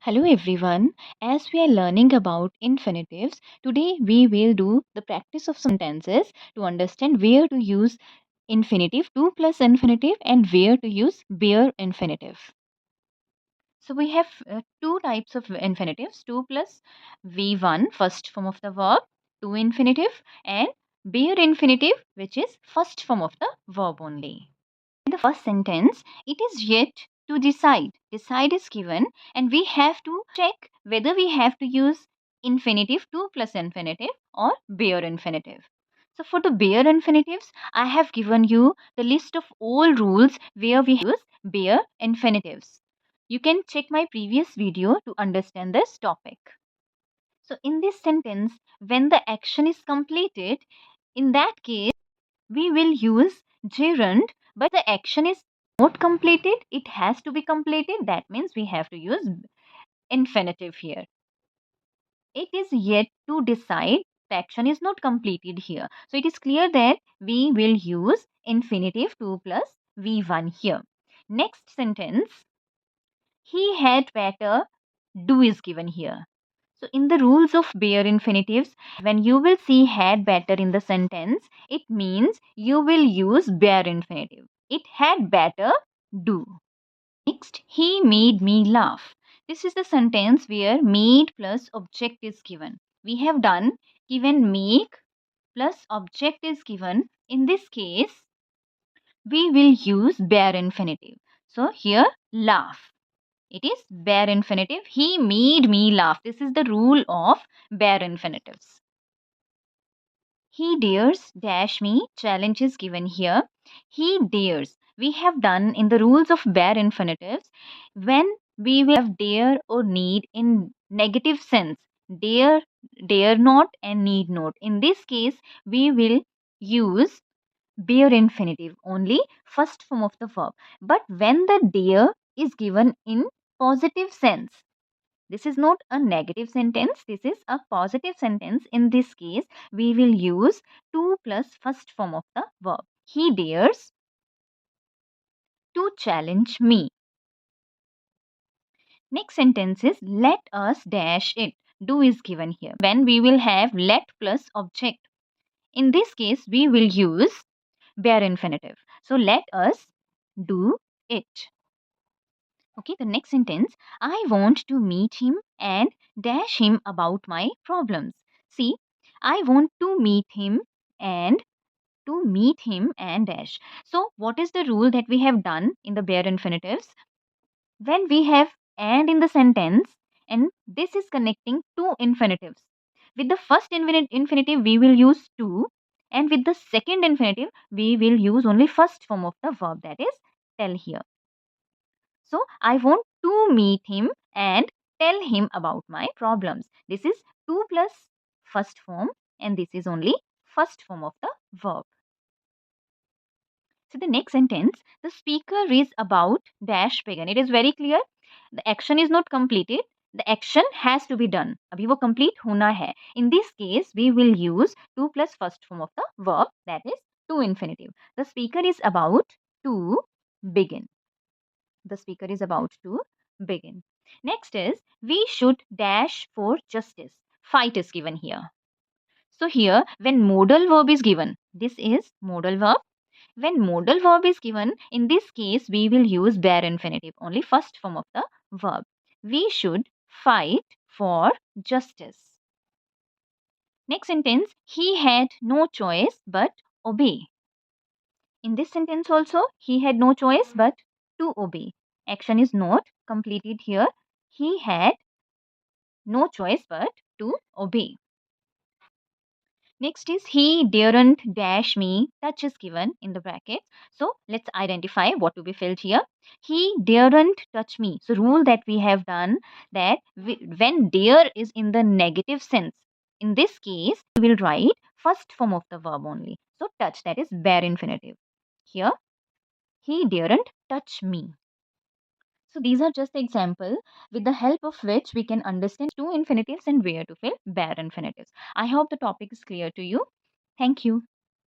Hello everyone. As we are learning about infinitives, today we will do the practice of sentences to understand where to use infinitive, to plus infinitive, and where to use bare infinitive. So we have two types of infinitives, to plus v1, first form of the verb, to infinitive, and bare infinitive, which is first form of the verb only. In the first sentence, it is yet to decide. Decide is given, and we have to check whether we have to use infinitive, to plus infinitive, or bare infinitive. So for the bare infinitives, I have given you the list of all rules where we use bare infinitives. You can check my previous video to understand this topic. So in this sentence, when the action is completed, in that case, we will use gerund, but the action is not completed, it has to be completed. That means we have to use infinitive here. It is yet to decide, the action is not completed here. So it is clear that we will use infinitive, to plus v1 here. Next sentence, he had better do is given here. So in the rules of bare infinitives, when you will see had better in the sentence, it means you will use bare infinitive. It had better do. Next, he made me laugh. This is the sentence where made plus object is given. We have done given make plus object is given. In this case, we will use bare infinitive. So here, laugh. It is bare infinitive. He made me laugh. This is the rule of bare infinitives. He dares dash me. Challenge is given here. He dares. We have done in the rules of bare infinitives when we will have dare or need in negative sense. Dare, dare not, and need not. In this case, we will use bare infinitive only, first form of the verb. But when the dare is given in positive sense, this is not a negative sentence, this is a positive sentence. In this case, we will use to plus first form of the verb. He dares to challenge me. Next sentence is let us dash it. Do is given here. When we will have let plus object. In this case, we will use bare infinitive. So let us do it. Okay, the next sentence, I want to meet him and dash him about my problems. See, I want to meet him and dash. So, what is the rule that we have done in the bare infinitives? When we have and in the sentence, and this is connecting two infinitives. With the first infinitive, we will use to, and with the second infinitive, we will use only first form of the verb, that is tell here. So I want to meet him and tell him about my problems. This is to plus first form, and this is only first form of the verb. So the next sentence, the speaker is about dash begin. It is very clear. The action is not completed. The action has to be done. अभी वो complete होना है. In this case, we will use to plus first form of the verb, that is to infinitive. The speaker is about to begin. The speaker is about to begin. Next is we should dash for justice. Fight is given here. So here when modal verb is given, this is modal verb. When modal verb is given, in this case we will use bare infinitive, only first form of the verb. We should fight for justice. Next sentence, he had no choice but obey. In this sentence also, he had no choice but to obey. Action is not completed here. He had no choice but to obey. Next is he daren't dash me. Touch is given in the brackets. So let's identify what to be filled here. He daren't touch me. So rule that we have done that when dare is in the negative sense, in this case we will write first form of the verb only. So touch, that is bare infinitive. Here he daren't touch me. So these are just the example with the help of which we can understand to infinitives and where to fill bare infinitives. I hope the topic is clear to you. Thank you.